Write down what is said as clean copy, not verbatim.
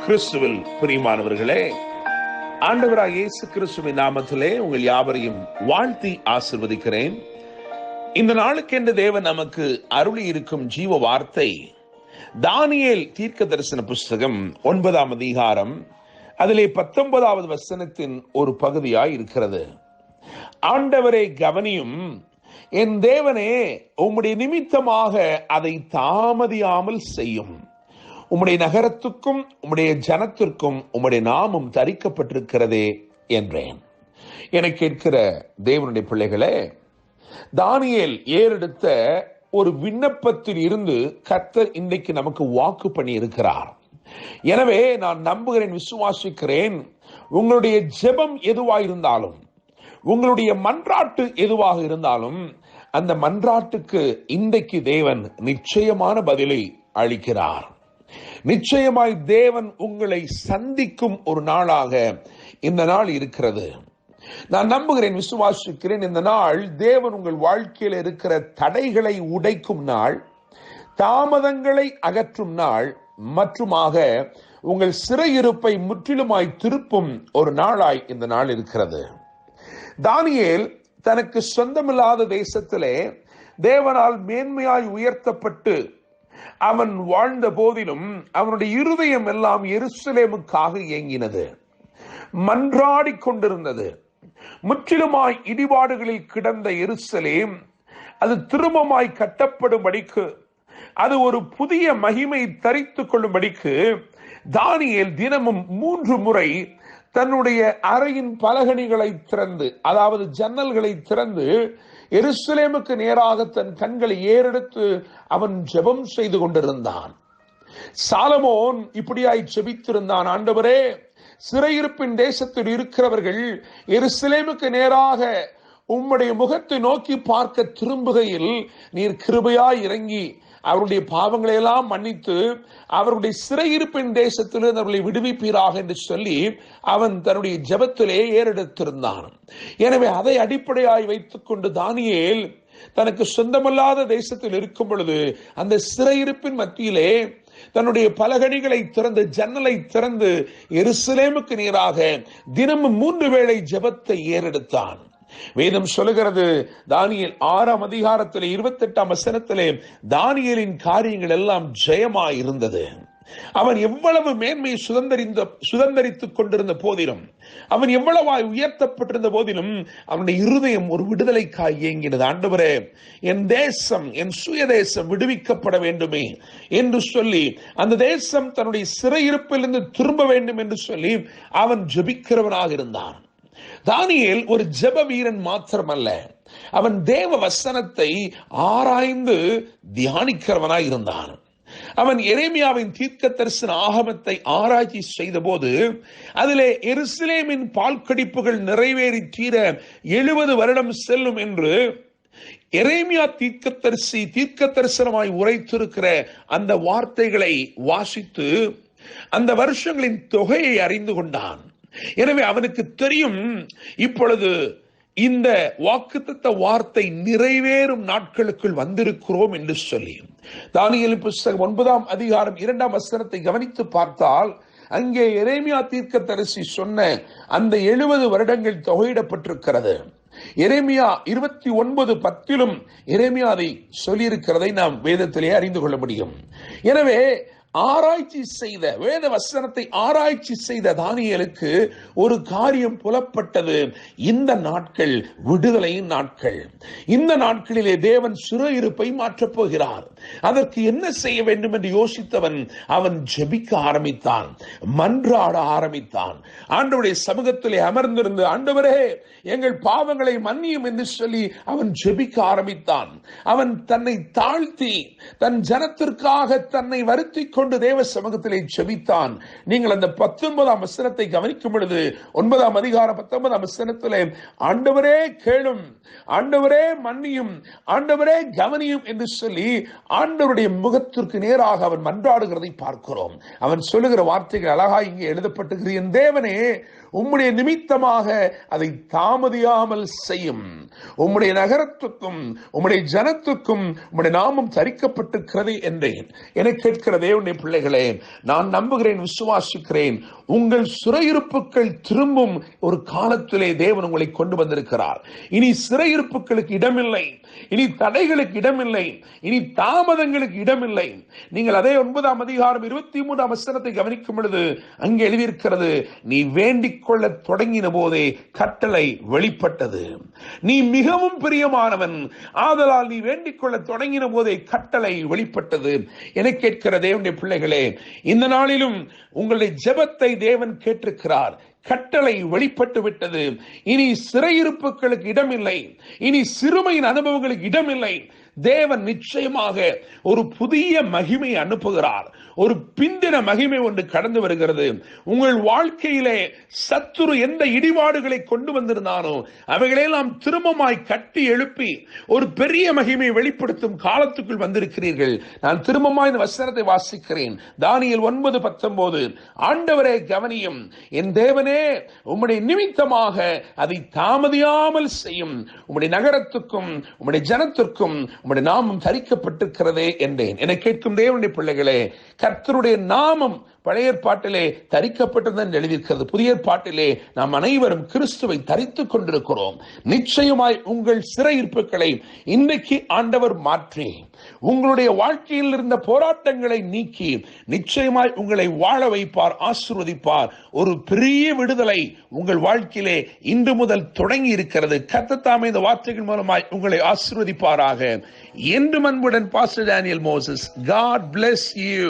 கிறிஸ்துவில் பிரியமானவர்களே, ஆண்டவராகிய இயேசு கிறிஸ்துவின் நாமத்திலே உங்கள் யாவரையும் வாழ்த்தி ஆசீர்வதிக்கிறேன். இந்த நாளுக்கென்று தேவன் நமக்கு அருளி இருக்கும் ஜீவ வார்த்தை தானியேல் தீர்க்க தரிசன புஸ்தகம் 9ஆம் அதிகாரம், அதிலே 19வது வசனத்தின் ஒரு பகுதியாய் இருக்கிறது. ஆண்டவரை கவனியும், என் தேவனே உம்முடைய நிமித்தமாக அதை தாமதியாமல் செய்யும். உம்முடைய நகரத்துக்கும் உம்முடைய ஜனத்திற்கும் உம்முடைய நாமம் தரிக்கப்பட்டிருக்கிறதே என்றேன். என கேட்கிற தேவனுடைய பிள்ளைகளே, தானியேல் ஏறெடுத்த ஒரு விண்ணப்பத்தில் இருந்து கர்த்தர் இன்றைக்கு நமக்கு வாக்கு பண்ணி இருக்கிறார். எனவே நான் நம்புகிறேன், விசுவாசிக்கிறேன், உங்களுடைய ஜெபம் எதுவாயிருந்தாலும், உங்களுடைய மன்றாட்டு எதுவாக இருந்தாலும், அந்த மன்றாட்டுக்கு இன்றைக்கு தேவன் நிச்சயமான பதிலை அளிக்கிறார். நிச்சயமாய் தேவன் உங்களை சந்திக்கும் ஒரு நாளாக இந்த நாள் இருக்கிறது. நான் நம்புகிறேன், விசுவாசிக்கிறேன், இந்த நாள் தேவன் உங்கள் வாழ்க்கையில் இருக்கிற தடைகளை உடைக்கும் நாள், தாமதங்களை அகற்றும் நாள், மற்றுமாக உங்கள் சிறையிருப்பை முற்றிலுமாய் திருப்பும் ஒரு நாளாய் இந்த நாள் இருக்கிறது. தானியேல் தனக்கு சொந்தமில்லாத தேசத்திலே தேவனால் மேன்மையாய் உயர்த்தப்பட்டு அவன் வாழ்ந்த போதிலும் அவனுடைய இருதயம் எல்லாம் எருசலேமுக்காக இயங்கினது, மன்றாடி கொண்டிருந்தது. முற்றிலுமாய் இடிபாடுகளில் கிடந்த எருசலேம் அது திரும்பமாய் கட்டப்படும்படிக்கு, அது ஒரு புதிய மகிமை தரித்துக் கொள்ளும்படிக்கு தானியேல் தினமும் 3 முறை தன்னுடைய அறையின் பலகணிகளை திறந்து, அதாவது ஜன்னல்களை திறந்து, எருசலேமுக்கு நேராக தன் கண்களை ஏறெடுத்து அவன் ஜெபம் செய்து கொண்டிருந்தான். சாலமோன் இப்படியாய் ஜெபித்திருந்தான், ஆண்டவரே, சிறையிருப்பின் தேசத்தில் இருக்கிறவர்கள் எருசலேமுக்கு நேராக உம்முடைய முகத்தை நோக்கி பார்க்க திரும்புகையில் நீர் கிருபையாய் இறங்கி அவருடைய பாவங்களை எல்லாம் மன்னித்து அவருடைய சிறையிருப்பின் தேசத்திலிருந்து அவர்களை விடுவிப்பீராக என்று சொல்லி அவன் தன்னுடைய ஜெபத்திலே ஏறெடுத்திருந்தான். எனவே அதை அடிப்படையாய் வைத்துக் கொண்டு தானியேல் தனக்கு சொந்தமல்லாத தேசத்தில் இருக்கும் பொழுது அந்த சிறையிருப்பின் மத்தியிலே தன்னுடைய பலகணிகளை திறந்து, ஜன்னலை திறந்து எருசலேமுக்கு நேராக தினமும் 3 வேளை ஜெபத்தை ஏறெடுத்தான். வேதம் சொல்லுகிறது, தானியேல் 6ஆம் அதிகாரத்திலே 28ஆம் வசனத்திலே தானியேலின் காரியங்கள் எல்லாம் ஜெயமாய் இருந்தது. அவன் எவ்வளவு மேன்மையை சுதந்தரித்துக் கொண்டிருந்த போதிலும், அவன் எவ்வளவாய் உயர்த்தப்பட்டிருந்த போதிலும் அவனுடைய இருதயம் ஒரு விடுதலைக்காய் இயங்கினது. ஆண்டவரே, என் தேசம், என் சுய தேசம் விடுவிக்கப்பட வேண்டுமே என்று சொல்லி, அந்த தேசம் தன்னுடைய சிறையிருப்பிலிருந்து திரும்ப வேண்டும் என்று சொல்லி அவன் ஜெபிக்கிறவனாக இருந்தான். தானியேல் ஒரு ஜெப வீரன் மாத்திரமல்ல, அவன் தேவ வசனத்தை ஆராய்ந்து தியானிக்கிறவனாய் இருந்தான். அவன் எரேமியாவின் தீர்க்க தரிசன ஆகமத்தை ஆராய்ச்சி செய்த போது அதிலே எருசலேமின் பால்கடிப்புகள் நிறைவேறி தீர 70 வருடம் செல்லும் என்று எரேமியா தீர்க்க தரிசனமாய் உரைத்திருக்கிற அந்த வார்த்தைகளை வாசித்து அந்த வருஷங்களின் தொகையை அறிந்து கொண்டான். எனவே அவனுக்கு தெரியும், இப்பொழுது இந்த வாக்குத்தத்த வார்த்தை நிறைவேறும் நாட்களுக்குள் வந்திருக்கிறோம் என்று சொல்லி. தானியேல் புஸ்தகம் 9ஆம் அதிகாரம் 2ஆம் வசனத்தை கவனித்து பார்த்தால் அங்கே எரேமியா தீர்க்கதரிசி சொன்ன அந்த 70 வருடங்கள் தொகையிடப்பட்டிருக்கிறது. எரேமியா 29:10 எரேமியா அதை சொல்லியிருக்கிறதை நாம் வேதத்திலே அறிந்து கொள்ள முடியும். எனவே ஆராய்ச்சி செய்த, வேத வசனத்தை ஆராய்ச்சி செய்த தானியேலுக்கு ஒரு காரியம் புலப்பட்டது. இந்த நாட்கள் விடுதலையின் நாட்கள். இந்த நாட்களிலே தேவன் சிறையிருப்பை மாற்றப் போகிறார். அதற்கு என்ன செய்ய வேண்டும் என்று யோசித்தவன் அவன் ஜெபிக்க ஆரம்பித்தான், மன்றாட ஆரம்பித்தான். ஆண்டவருடைய சமூகத்திலே அமர்ந்திருந்து, ஆண்டவரே எங்கள் பாவங்களை மன்னியும் என்று சொல்லி அவன் ஜெபிக்க ஆரம்பித்தான். அவன் தன்னை தாழ்த்தி தன் ஜனத்திற்காக தன்னை வருத்தி கொண்டு தேவ சமூகத்திலே ஜெபித்தான். நீங்கள் அந்த 19ஆம் வசனத்தை கவனிக்கும் பொழுது 9ஆம் அதிகாரம் 19ஆம் வசனத்திலே ஆண்டவரே கேளும், ஆண்டவரே மன்னியும், ஆண்டவரே கவனியும் என்று சொல்லி ஆண்டவருடைய முகத்திற்கு நேராக அவன் மன்றாடுகிறதை பார்க்கிறோம். அவன் சொல்லுகிற வார்த்தைகள் அழகாய் இங்கே எழுதப்பட்டிருக்கிறது. என் தேவனே, உம்முடைய நிமித்தமாக அதை தாமதியாமல் செய்யும். உம்முடைய நகரத்துக்கும் உம்முடைய ஜனத்துக்கும் உம்முடைய நாமம் தரிக்கப்பட்டிருக்கிறது என்றேன். என கேட்கிற தேவனுடைய தேவனுடைய பிள்ளைகளே, நான் நம்புகிறேன், விசுவாசிக்கிறேன், உங்கள் சிறையிருப்புகள் திரும்பும் ஒரு காலத்திலே தேவன் உங்களை கொண்டு வந்திருக்கிறார். இனி சிறையிருப்புகளுக்கு இடமில்லை, இனி தடைகளுக்கு இடமில்லை, இனி தாமதங்களுக்கு இடமில்லை. நீங்கள் அதே 9ஆம் அதிகாரம் 23ஆம் வசனத்தை கவனிக்கும் பொழுது அங்கே எழுதியிருக்கிறது, நீ வேண்டிக் கொள்ள தொடங்கின போதே கட்டளை வெளிப்பட்டது. நீ மிகவும் பிரியமானவன், ஆதலால் நீ வேண்டிக் கொள்ள தொடங்கின போதே கட்டளை வெளிப்பட்டது. என கேட்கிற தேவனுடைய பிள்ளைகளே, இந்த நாளிலும் உங்களுடைய ஜெபத்தை தேவன் கேட்டிருக்கிறார். கட்டளை வெளிப்பட்டு விட்டது. இனி சிறையிருப்புகளுக்கு இடமில்லை, இனி சிறுமையின் அனுபவங்களுக்கு இடமில்லை. தேவன் நிச்சயமாக ஒரு புதிய மகிமை அனுப்புகிறார். ஒரு பிந்தின மகிமை ஒன்று கடந்து வருகிறது. உங்கள் வாழ்க்கையிலே சத்துரு எந்த இடிபாடுகளை கொண்டு வந்திருந்தானோ அவைகளெல்லாம் திரும்பமாய் கட்டி எழுப்பி ஒரு பெரிய மகிமை வெளிப்படுத்தும் காலத்துக்குள் வந்திருக்கிறீர்கள். நான் திரும்பமாய் இந்த வசனத்தை வாசிக்கிறேன். தானியேல் 9:19. ஆண்டவரே கவனியும், என் தேவனே உம்முடைய நிமித்தமாக அதை தாமதியாமல் செய்யும். உம்முடைய நகரத்துக்கும் உம்முடைய ஜனத்திற்கும் உம்முடைய நாமம் தரிக்கப்பட்டிருக்கிறதே என்றேன். என கேட்கும் தேவனுடைய பிள்ளைகளே, கர்த்தருடைய நாமம் பழைய ஏற்பாட்டிலே தரிக்கப்பட்டது எழுதியிருக்கிறது. புதிய ஏற்பாட்டிலே நாம் அனைவரும் கிறிஸ்துவை தரித்துக் கொண்டிருக்கிறோம். நிச்சயமாய் உங்கள் சிறையிருப்புகளை இன்றைக்கு ஆண்டவர் மாற்றி உங்களுடைய வாழ்க்கையில் இருந்த போராட்டங்களை நீக்கி நிச்சயமாய் உங்களை வாழ வைப்பார், ஆசீர்வதிப்பார். ஒரு பெரிய விடுதலை உங்கள் வாழ்க்கையிலே இன்று முதல் தொடங்கி இருக்கிறது. கர்த்தர் தாமே இந்த வார்த்தைகள் மூலமாய் உங்களை ஆசீர்வதிப்பாராக. என்று அன்புடன் pastor Daniel Moses. God bless you.